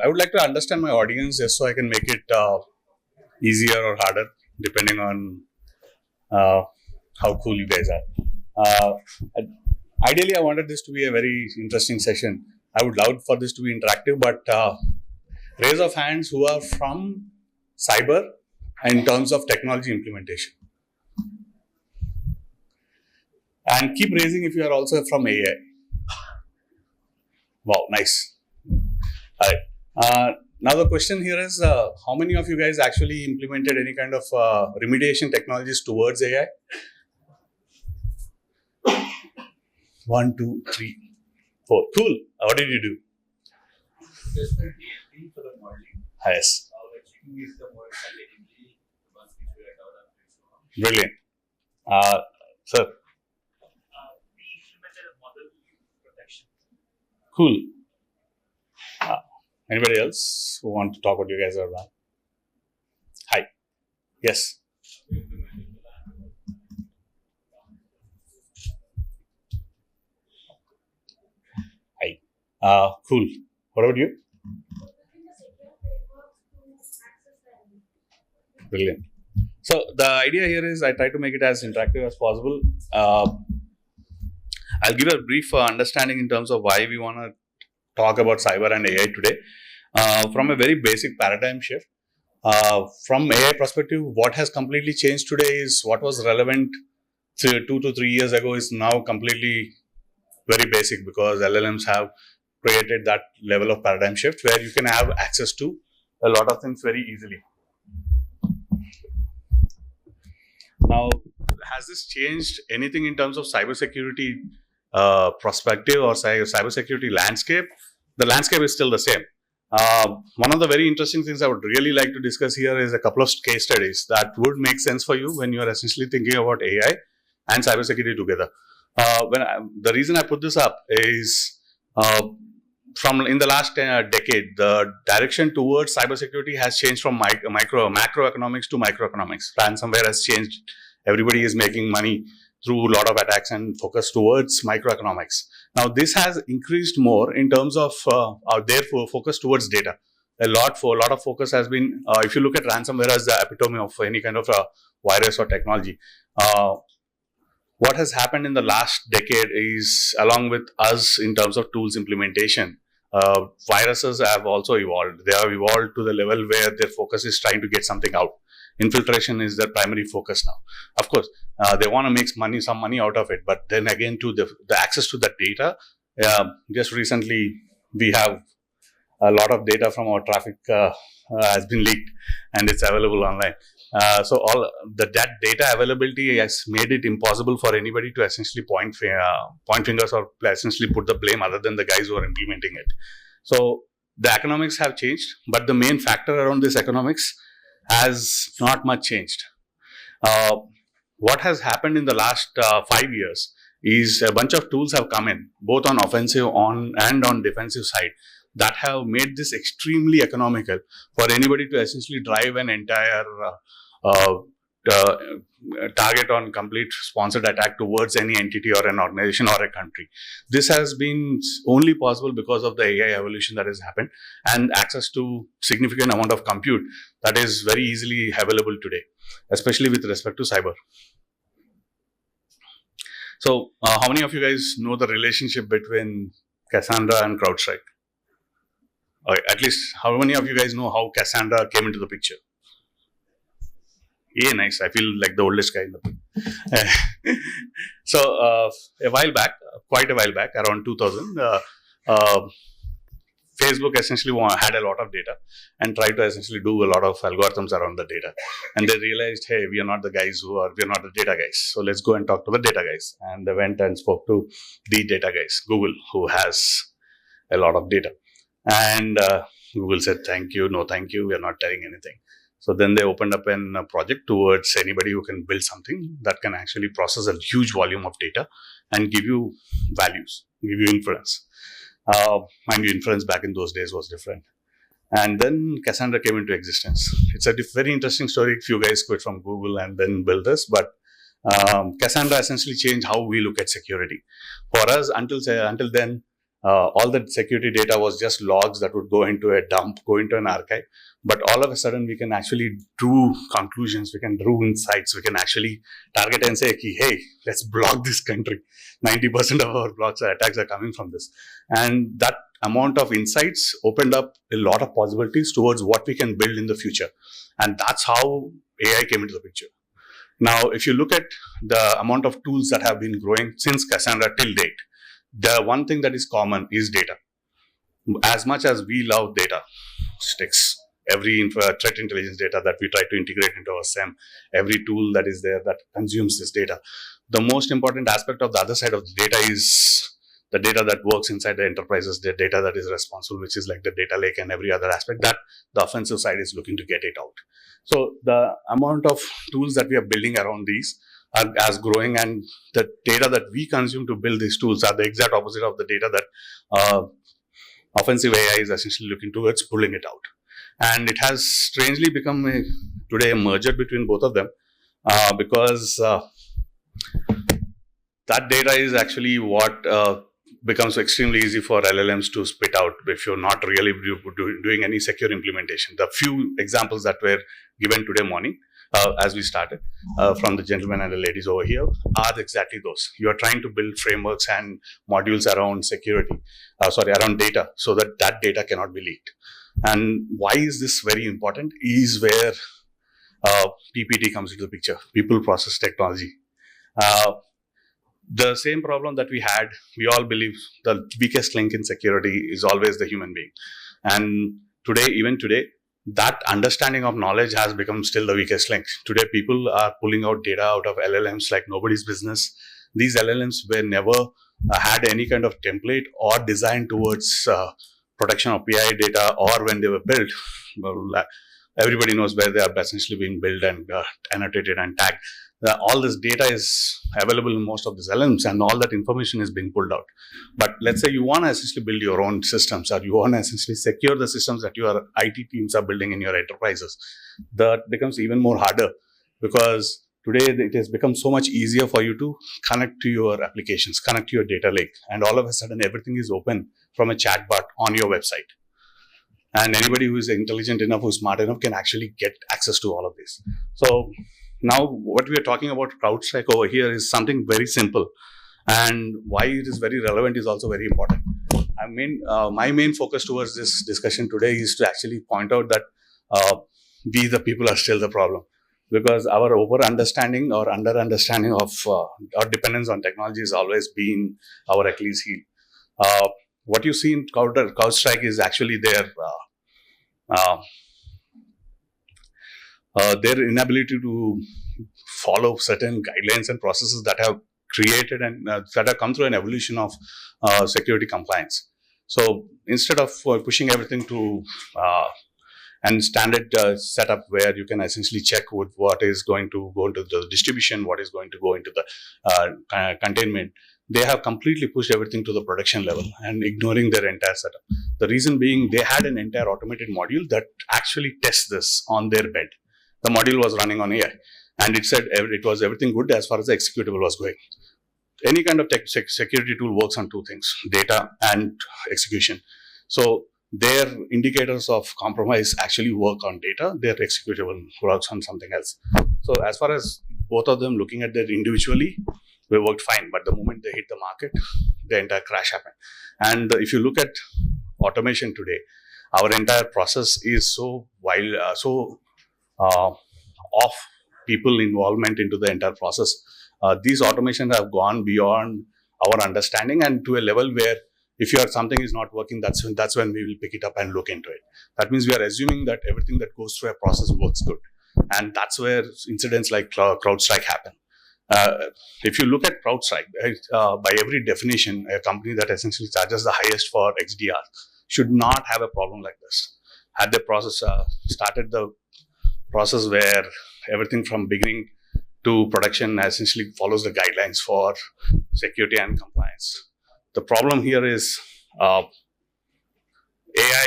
I would like to understand my audience just so I can make it easier or harder depending on how cool you guys are. Ideally, I wanted this to be a very interesting session. I would love for this to be interactive, but raise of hands who are from cyber in terms of technology implementation. And keep raising if you are also from AI. Wow, nice. All right. Now the question here is, how many of you guys actually implemented any kind of remediation technologies towards AI? 1, 2, 3, 4. Cool. What did you do? For the modeling. Yes. Like checking if the model relatively once which we are developed. Brilliant. Sir. We implemented a model protection. Cool. Anybody else who want to talk what you guys are about? Hi. Yes. Hi. Cool. What about you? Brilliant. So the idea here is I try to make it as interactive as possible. I'll give a brief understanding in terms of why we want to talk about cyber and AI today. From a very basic paradigm shift. From AI perspective, what has completely changed today is what was relevant 2 to 3 years ago is now completely very basic because LLMs have created that level of paradigm shift where you can have access to a lot of things very easily. Now, has this changed anything in terms of cybersecurity perspective or cybersecurity landscape? The landscape is still the same. One of the very interesting things I would really like to discuss here is a couple of case studies that would make sense for you when you are essentially thinking about AI and cybersecurity together. The reason I put this up is from in the last decade, the direction towards cybersecurity has changed from macroeconomics to microeconomics. Ransomware has changed. Everybody is making money through a lot of attacks and focus towards microeconomics. Now, this has increased more in terms of their focus towards data. A lot of focus has been, if you look at ransomware as the epitome of any kind of a virus or technology, what has happened in the last decade is, along with us in terms of tools implementation, viruses have also evolved. They have evolved to the level where their focus is trying to get something out. Infiltration is their primary focus now. Of course, they want to make some money out of it, but then again, to the access to that data, just recently we have a lot of data from our traffic has been leaked and it's available online. So all that data availability has made it impossible for anybody to essentially point fingers or essentially put the blame other than the guys who are implementing it. So the economics have changed, but the main factor around this economics has not much changed. What has happened in the last 5 years is a bunch of tools have come in, both on offensive and on defensive side, that have made this extremely economical for anybody to essentially drive an entire target on complete sponsored attack towards any entity or an organization or a country. This has been only possible because of the AI evolution that has happened and access to significant amount of compute that is very easily available today, especially with respect to cyber. So, how many of you guys know the relationship between Cassandra and CrowdStrike? Okay, at least, how many of you guys know how Cassandra came into the picture? Yeah, nice. I feel like the oldest guy in the group. So, quite a while back, around 2000, Facebook essentially had a lot of data and tried to essentially do a lot of algorithms around the data. And they realized, hey, we are not the data guys. So let's go and talk to the data guys. And they went and spoke to the data guys, Google, who has a lot of data. And Google said, thank you, no thank you, we are not telling anything. So then they opened up a project towards anybody who can build something that can actually process a huge volume of data and give you values, give you inference. Mind you, inference back in those days was different. And then Cassandra came into existence. It's a very interesting story. A few guys quit from Google and then built this, but Cassandra essentially changed how we look at security. For us, until then, All that security data was just logs that would go into a dump, go into an archive. But all of a sudden, we can actually do conclusions, we can do insights, we can actually target and say, hey, let's block this country. 90% of our attacks are coming from this. And that amount of insights opened up a lot of possibilities towards what we can build in the future. And that's how AI came into the picture. Now, if you look at the amount of tools that have been growing since Cassandra till date, the one thing that is common is data. As much as we love data, sticks, every threat intelligence data that we try to integrate into our SIEM, every tool that is there that consumes this data, the most important aspect of the other side of the data is the data that works inside the enterprises, the data that is responsible, which is like the data lake and every other aspect that the offensive side is looking to get it out. So the amount of tools that we are building around these are as growing, and the data that we consume to build these tools are the exact opposite of the data that offensive AI is essentially looking towards pulling it out. And it has strangely become today a merger between both of them because that data is actually what becomes extremely easy for LLMs to spit out if you're not really doing any secure implementation. The few examples that were given today morning as we started from the gentlemen and the ladies over here are exactly those. You are trying to build frameworks and modules around security, around data, so that that data cannot be leaked. And why is this very important is where PPT comes into the picture, people process technology. The same problem that we had, we all believe the weakest link in security is always the human being. And today, even today, that understanding of knowledge has become still the weakest link. Today, people are pulling out data out of LLMs like nobody's business. These LLMs were never had any kind of template or design towards protection of PI data, or when they were built, everybody knows where they are essentially being built and annotated and tagged. All this data is available in most of these LLMs, and all that information is being pulled out. But let's say you want to essentially build your own systems, or you want to essentially secure the systems that your IT teams are building in your enterprises. That becomes even more harder because today it has become so much easier for you to connect to your applications, connect to your data lake, and all of a sudden everything is open from a chatbot on your website. And anybody who is intelligent enough, who is smart enough, can actually get access to all of this. So now what we are talking about CrowdStrike over here is something very simple, and why it is very relevant is also very important. My main focus towards this discussion today is to actually point out that we the people are still the problem, because our over-understanding or under-understanding of our dependence on technology has always been our Achilles heel. What you see in CrowdStrike is actually their inability to follow certain guidelines and processes that have created and that have come through an evolution of security compliance. So instead of pushing everything to and standard setup where you can essentially check with what is going to go into the distribution, what is going to go into the containment, they have completely pushed everything to the production level and ignoring their entire setup. The reason being, they had an entire automated module that actually tests this on their bed. The module was running on AI, and it said it was everything good as far as the executable was going. Any kind of security tool works on two things: data and execution. So their indicators of compromise actually work on data, their executable works on something else. So as far as both of them looking at that individually, they worked fine, but the moment they hit the market, the entire crash happened. And if you look at automation today, our entire process is so wild, off people involvement into the entire process. These automations have gone beyond our understanding, and to a level where if something is not working, that's when we will pick it up and look into it. That means we are assuming that everything that goes through a process works good, and that's where incidents like CrowdStrike happen. If you look at CrowdStrike, by every definition, a company that essentially charges the highest for XDR should not have a problem like this. Had the process started the process where everything from beginning to production essentially follows the guidelines for security and compliance. The problem here is AI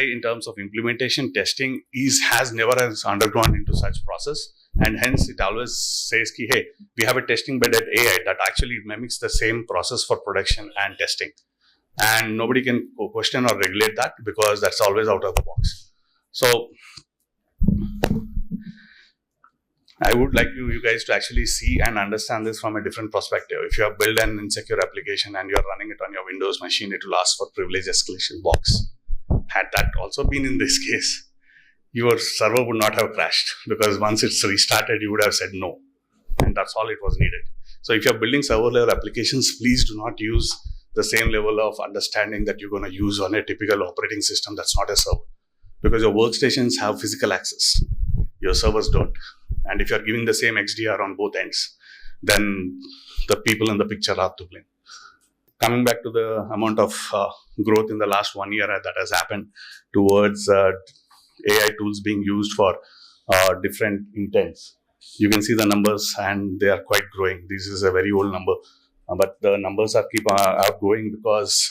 in terms of implementation, testing has never undergone into such process, and hence it always says, hey, we have a testing bed at AI that actually mimics the same process for production and testing. and nobody can question or regulate that because that's always out of the box. So I would like you guys to actually see and understand this from a different perspective. If you have built an insecure application and you're running it on your Windows machine, it will ask for privilege escalation box. Had that also been in this case, your server would not have crashed, because once it's restarted, you would have said no. And that's all it was needed. So if you're building server level applications, please do not use the same level of understanding that you're going to use on a typical operating system that's not a server. Because your workstations have physical access, your servers don't. And if you're giving the same XDR on both ends, then the people in the picture are to blame. Coming back to the amount of growth in the last 1 year that has happened towards AI tools being used for different intents. You can see the numbers and they are quite growing. This is a very old number, but the numbers are growing because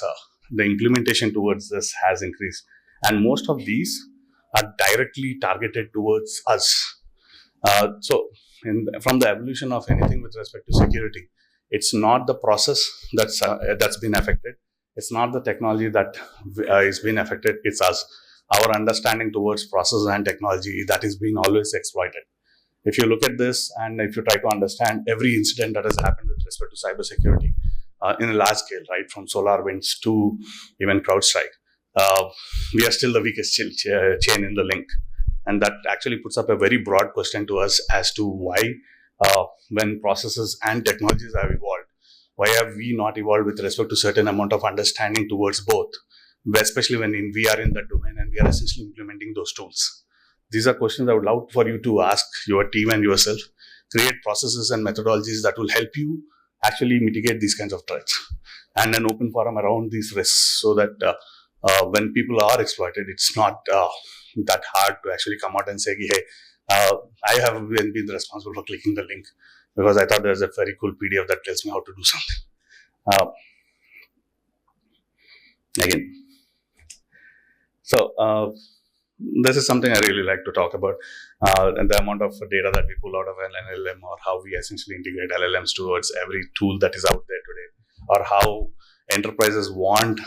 the implementation towards this has increased. And most of these are directly targeted towards us. From the evolution of anything with respect to security, it's not the process that's been affected. It's not the technology that is being affected. It's us. Our understanding towards process and technology that is being always exploited. If you look at this and if you try to understand every incident that has happened with respect to cybersecurity in a large scale, right, from SolarWinds to even CrowdStrike, we are still the weakest chain in the link. And that actually puts up a very broad question to us as to why, when processes and technologies have evolved, why have we not evolved with respect to certain amount of understanding towards both, especially when we are in that domain and we are essentially implementing those tools. These are questions I would love for you to ask your team and yourself. Create processes and methodologies that will help you actually mitigate these kinds of threats, and an open forum around these risks, so that when people are exploited, it's not that hard to actually come out and say, hey, I have been responsible for clicking the link because I thought there's a very cool PDF that tells me how to do something. Again, so this is something I really like to talk about, and the amount of data that we pull out of an LLM, or how we essentially integrate LLMs towards every tool that is out there today, or how enterprises want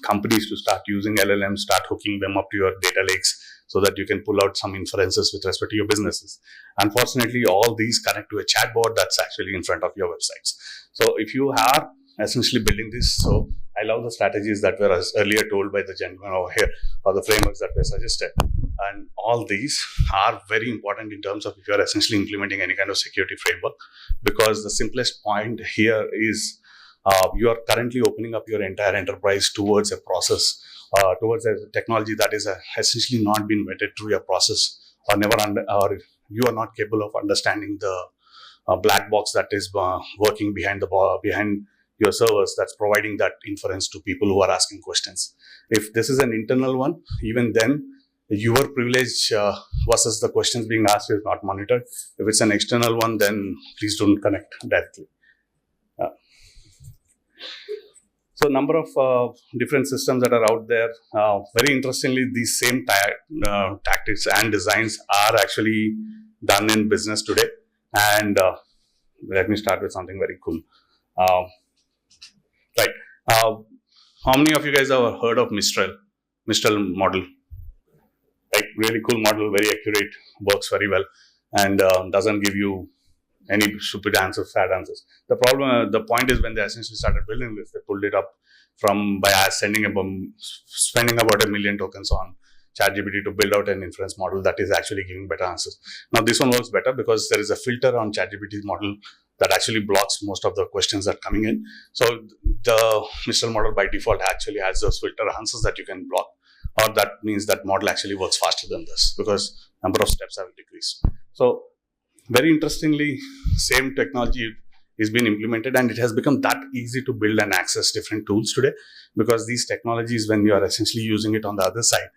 companies to start using LLMs, start hooking them up to your data lakes so that you can pull out some inferences with respect to your businesses. Unfortunately, all these connect to a chatbot that's actually in front of your websites. So if you are essentially building this, so I love the strategies that were earlier told by the gentleman over here, or the frameworks that were suggested. And all these are very important in terms of if you're essentially implementing any kind of security framework, because the simplest point here is you are currently opening up your entire enterprise towards a process, towards a technology that is essentially not been vetted through your process, or or you are not capable of understanding the black box that is working behind your servers, that's providing that inference to people who are asking questions. If this is an internal one, even then, your privilege versus the questions being asked is not monitored. If it's an external one, then please don't connect directly. So number of different systems that are out there. Very interestingly, these same tactics and designs are actually done in business today. And let me start with something very cool. Right. How many of you guys have heard of Mistral model? Like, really cool model, very accurate, works very well, and doesn't give you any stupid answers, sad answers. The point is, when they essentially started building this, they pulled it up by spending about 1 million tokens on ChatGPT to build out an inference model that is actually giving better answers. Now, this one works better because there is a filter on ChatGPT's model that actually blocks most of the questions that are coming in. So the Mistral model by default actually has those filter answers that you can block, or that means that model actually works faster than this because number of steps have decreased. So very interestingly, same technology is being implemented, and it has become that easy to build and access different tools today, because these technologies, when you are essentially using it on the other side,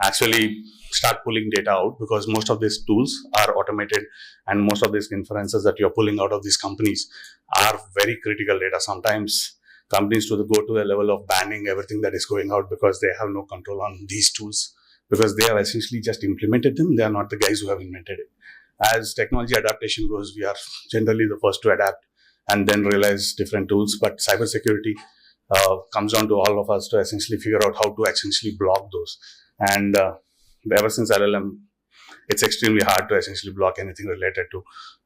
actually start pulling data out, because most of these tools are automated, and most of these inferences that you're pulling out of these companies are very critical data. Sometimes companies go to the level of banning everything that is going out because they have no control on these tools, because they have essentially just implemented them. They are not the guys who have invented it. As technology adaptation goes, we are generally the first to adapt and then realize different tools. But cybersecurity, comes down to all of us to essentially figure out how to essentially block those. And ever since LLM, it's extremely hard to essentially block anything related to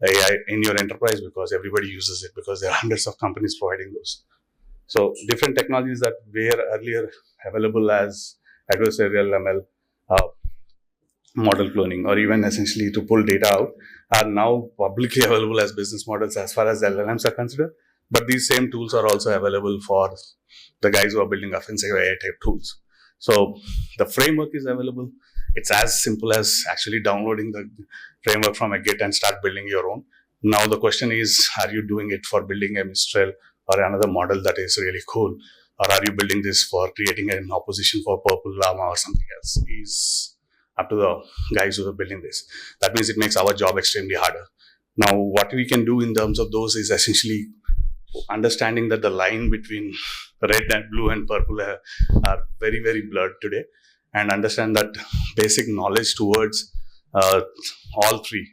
AI in your enterprise because everybody uses it, because there are hundreds of companies providing those. So different technologies that were earlier available as adversarial ML, model cloning, or even essentially to pull data out, are now publicly available as business models as far as LLMs are considered. But these same tools are also available for the guys who are building offensive AI type tools. So the framework is available. It's as simple as actually downloading the framework from a Git and start building your own. Now the question is, are you doing it for building a Mistral or another model that is really cool? Or are you building this for creating an opposition for Purple Llama or something else? Is up to the guys who are building this. That means it makes our job extremely harder. Now, what we can do in terms of those is essentially understanding that the line between red and blue and purple are very, very blurred today, and understand that basic knowledge towards all three,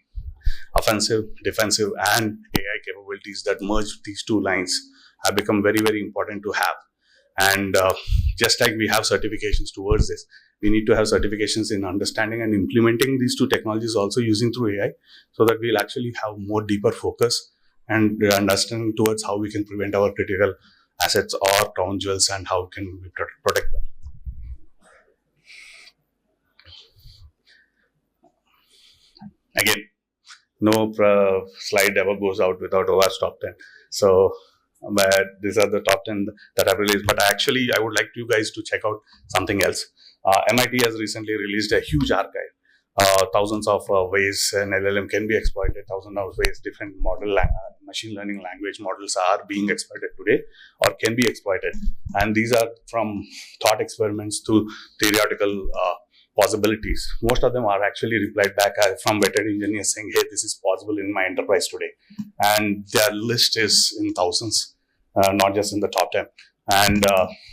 offensive, defensive, and AI capabilities that merge these two lines, have become very, very important to have. And just like we have certifications towards this, we need to have certifications in understanding and implementing these two technologies also using through AI, so that we'll actually have more deeper focus and understanding towards how we can prevent our critical assets or crown jewels and how can we protect them. Again, no slide ever goes out without OWASP top 10. So, but these are the top 10 that I've released. But actually, I would like you guys to check out something else. MIT has recently released a huge archive. Thousands of ways an LLM can be exploited, thousands of ways different machine learning language models are being exploited today or can be exploited. And these are from thought experiments to theoretical possibilities. Most of them are actually replied back from vetted engineers saying, hey, this is possible in my enterprise today. And their list is in thousands, not just in the top 10. And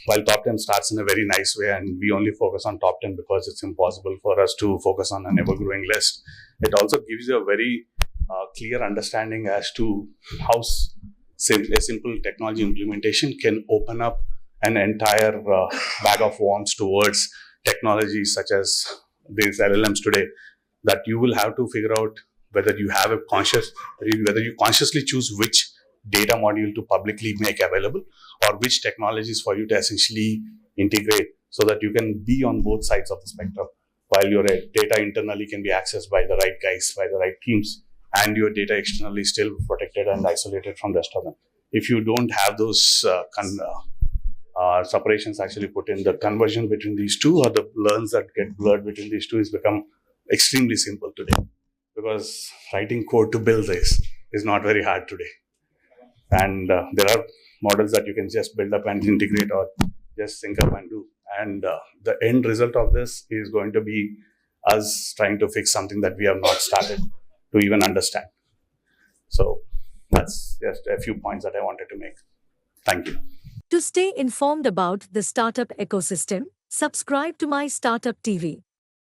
while top 10 starts in a very nice way, and we only focus on top 10 because it's impossible for us to focus on an ever-growing list, it also gives you a very clear understanding as to how a simple technology implementation can open up an entire bag of worms towards technologies such as these LLMs today, that you will have to figure out whether you have whether you consciously choose which data module to publicly make available, or which technologies for you to essentially integrate, so that you can be on both sides of the spectrum, while your data internally can be accessed by the right guys, by the right teams, and your data externally still protected and isolated from the rest of them. If you don't have those separations actually put in, the conversion between these two, or the learns that get blurred between these two, has become extremely simple today, because writing code to build this is not very hard today. And there are models that you can just build up and integrate, or just sync up and do. And the end result of this is going to be us trying to fix something that we have not started to even understand. So that's just a few points that I wanted to make. Thank you. To stay informed about the startup ecosystem, subscribe to MyStartup TV.